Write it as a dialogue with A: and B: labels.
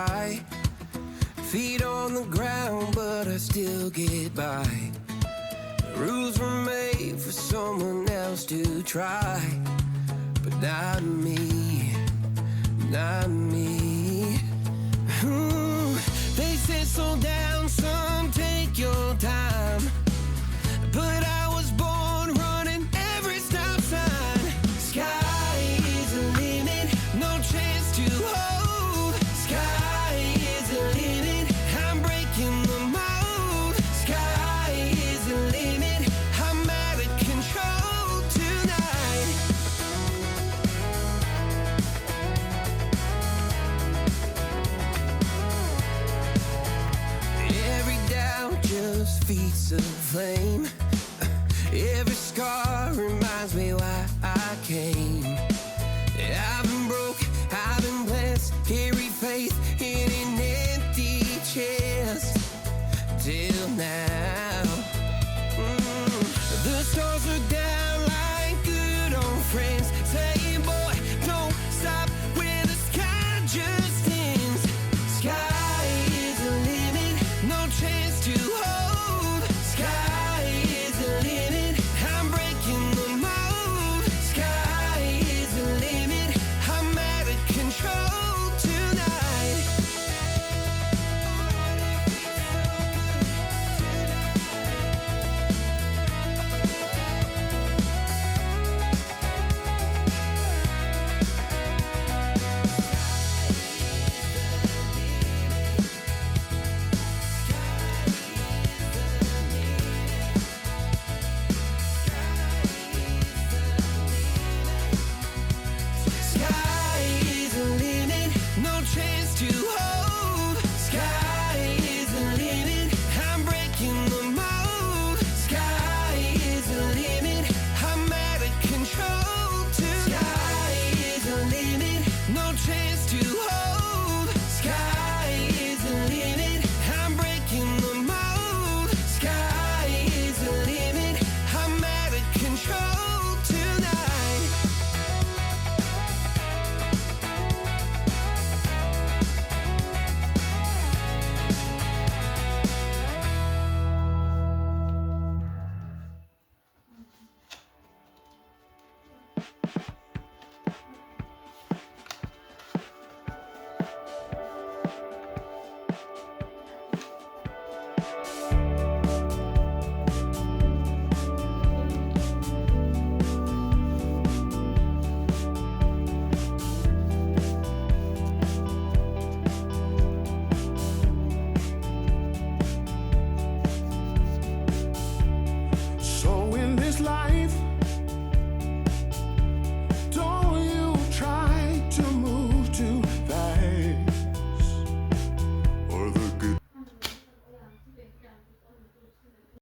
A: high. Feet on the ground, but I still get by. Rules were made for someone else to try, but not me, not me. They said slow down, son, take your time. But I was born running every stop sign. Sky is the limit, no chance to hold. Sky is the limit, I'm breaking the mold. Sky is the limit, I'm out of control tonight. Every doubt just feeds the flame. Every scar reminds me why I came. I've been broke, I've been blessed, carry faith in an empty chest till now.